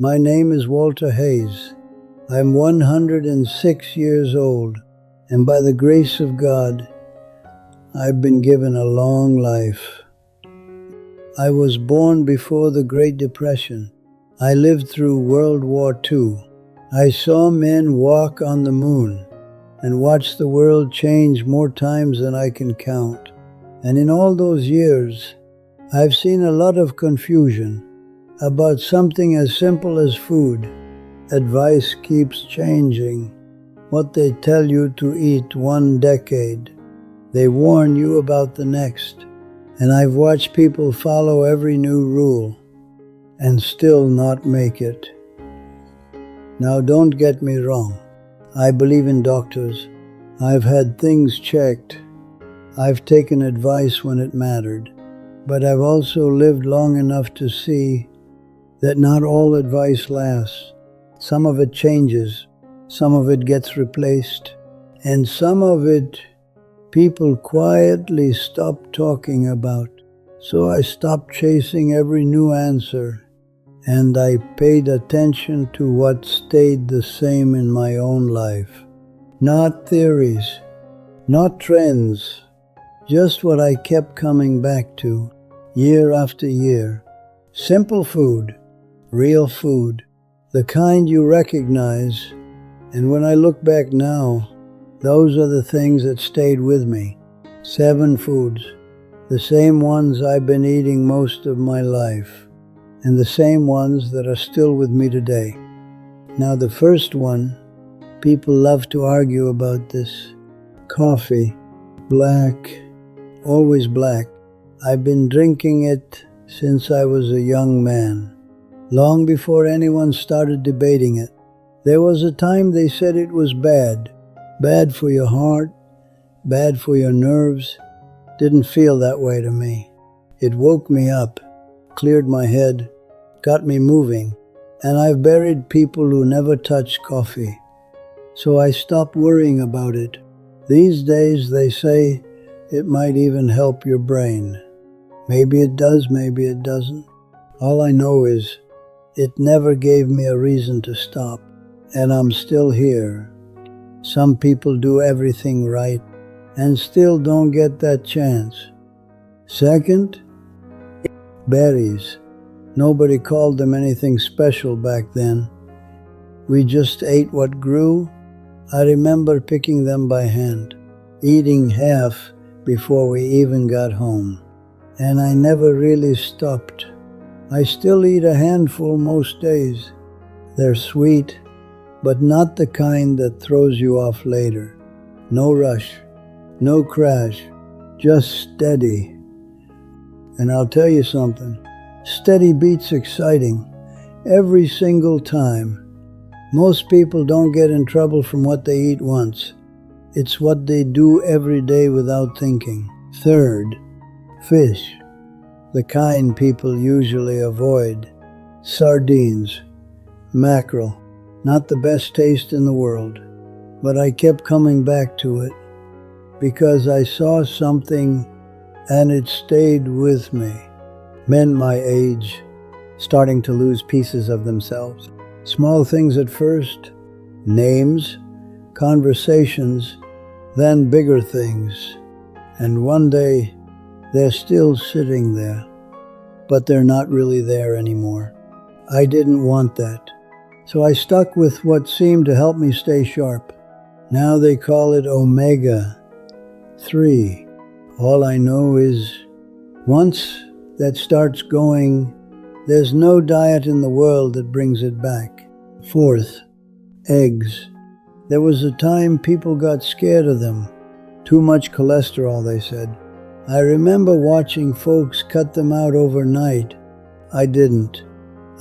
My name is Walter Hayes. I'm 106 years old, and by the grace of God, I've been given a long life. I was born before the Great Depression. I lived through World War II. I saw men walk on the moon and watched the world change more times than I can count. And in all those years, I've seen a lot of confusion about something as simple as food. Advice keeps changing. What they tell you to eat one decade, they warn you about the next. And I've watched people follow every new rule and still not make it. Now don't get me wrong. I believe in doctors. I've had things checked. I've taken advice when it mattered. But I've also lived long enough to see that not all advice lasts. Some of it changes, some of it gets replaced, and some of it people quietly stop talking about. So I stopped chasing every new answer, and I paid attention to what stayed the same in my own life. Not theories, not trends, just what I kept coming back to year after year. Simple food, real food, the kind you recognize. And when I look back now, those are the things that stayed with me. 7 foods, the same ones I've been eating most of my life, and the same ones that are still with me today. Now the first one, people love to argue about this. Coffee, black, always black. I've been drinking it since I was a young man, long before anyone started debating it. There was a time they said it was bad for your heart, bad for your nerves. Didn't feel that way to me. It woke me up, cleared my head, got me moving, and I've buried people who never touched coffee. So I stopped worrying about it. These days they say it might even help your brain. Maybe it does, maybe it doesn't. All I know is it never gave me a reason to stop, and I'm still here. Some people do everything right and still don't get that chance. Second, berries. Nobody called them anything special back then. We just ate what grew. I remember picking them by hand, eating half before we even got home. And I never really stopped. I still eat a handful most days. They're sweet, but not the kind that throws you off later. No rush, no crash, just steady. And I'll tell you something, steady beats exciting every single time. Most people don't get in trouble from what they eat once. It's what they do every day without thinking. Third, fish, the kind people usually avoid. Sardines, mackerel, not the best taste in the world, but I kept coming back to it because I saw something and it stayed with me. Men my age starting to lose pieces of themselves. Small things at first, names, conversations, then bigger things. And one day, they're still sitting there, but they're not really there anymore. I didn't want that. So I stuck with what seemed to help me stay sharp. Now they call it omega-3. All I know is once that starts going, there's no diet in the world that brings it back. Fourth, eggs. There was a time people got scared of them. Too much cholesterol, they said. I remember watching folks cut them out overnight. I didn't.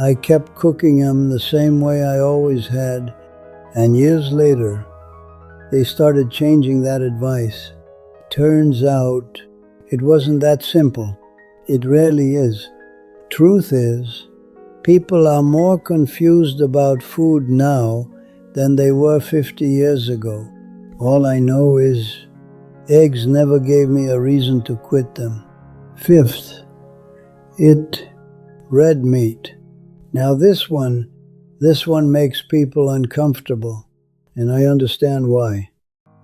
I kept cooking them the same way I always had, and years later, they started changing that advice. Turns out, it wasn't that simple. It rarely is. Truth is, people are more confused about food now than they were 50 years ago. All I know is, eggs never gave me a reason to quit them. Fifth, red meat. Now this one This one makes people uncomfortable, and I understand why.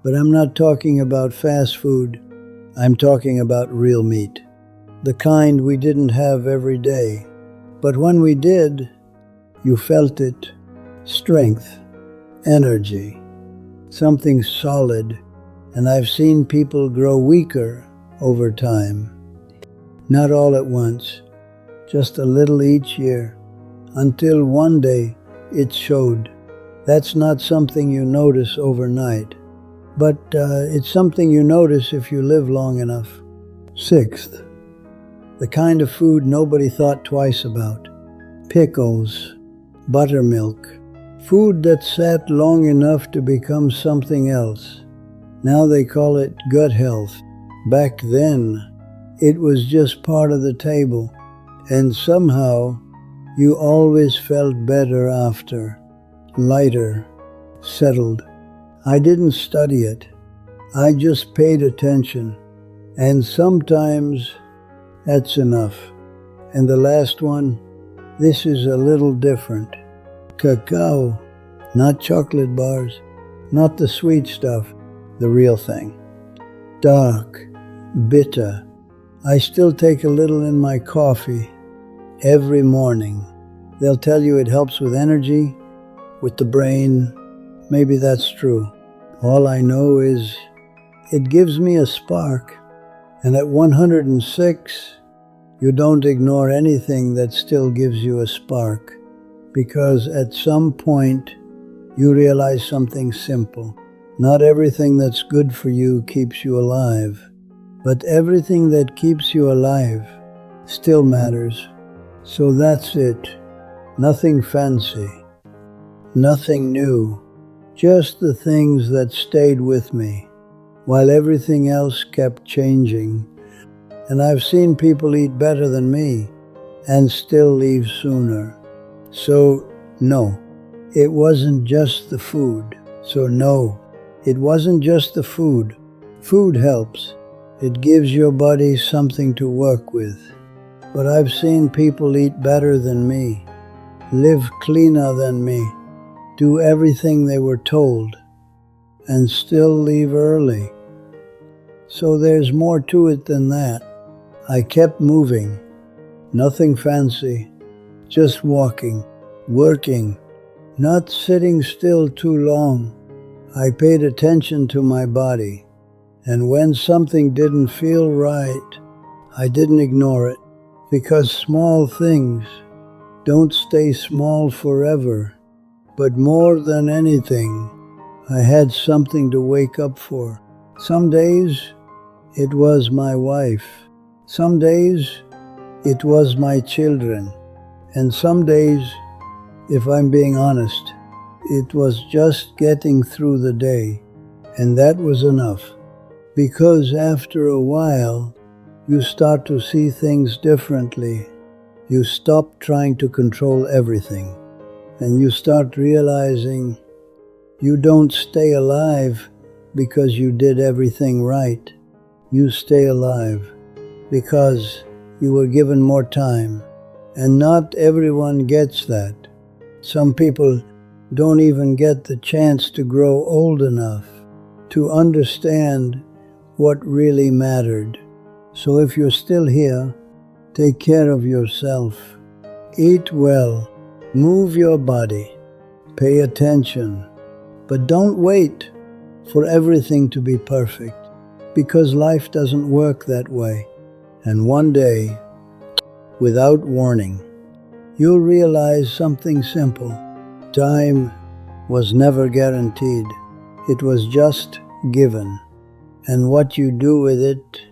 But I'm not talking about fast food. I'm talking about real meat. The kind we didn't have every day. But when we did, you felt it. Strength, energy, something solid. And I've seen people grow weaker over time. Not all at once, just a little each year, until one day it showed. That's not something you notice overnight, but it's something you notice if you live long enough. Sixth, the kind of food nobody thought twice about. Pickles, buttermilk, food that sat long enough to become something else. Now they call it gut health. Back then, it was just part of the table, and somehow you always felt better after, lighter, settled. I didn't study it. I just paid attention, and sometimes that's enough. And the last one, this is a little different. Cacao, not chocolate bars, not the sweet stuff, the real thing. Dark, bitter. I still take a little in my coffee every morning. They'll tell you it helps with energy, with the brain. Maybe that's true. All I know is it gives me a spark. And at 106, you don't ignore anything that still gives you a spark. Because at some point, you realize something simple. Not everything that's good for you keeps you alive, but everything that keeps you alive still matters. So that's it. Nothing fancy, nothing new, just the things that stayed with me while everything else kept changing. And I've seen people eat better than me and still leave sooner. So no, it wasn't just the food. So no, it wasn't just the food. Food helps. It gives your body something to work with. But I've seen people eat better than me, live cleaner than me, do everything they were told, and still leave early. So there's more to it than that. I kept moving, nothing fancy, just walking, working, not sitting still too long. I paid attention to my body, and when something didn't feel right, I didn't ignore it, because small things don't stay small forever. But more than anything, I had something to wake up for. Some days, it was my wife. Some days, it was my children. And some days, if I'm being honest, it was just getting through the day, and that was enough. Because after a while, you start to see things differently. You stop trying to control everything, and you start realizing you don't stay alive because you did everything right. You stay alive because you were given more time, and not everyone gets that. Some people don't even get the chance to grow old enough to understand what really mattered. So if you're still here, take care of yourself. Eat well. Move your body. Pay attention. But don't wait for everything to be perfect, because life doesn't work that way. And one day, without warning, you'll realize something simple. Time was never guaranteed. It was just given. And what you do with it,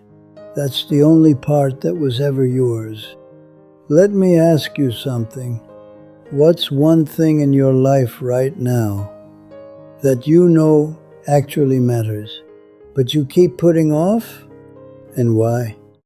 that's the only part that was ever yours. Let me ask you something. What's one thing in your life right now that you know actually matters, but you keep putting off? And why?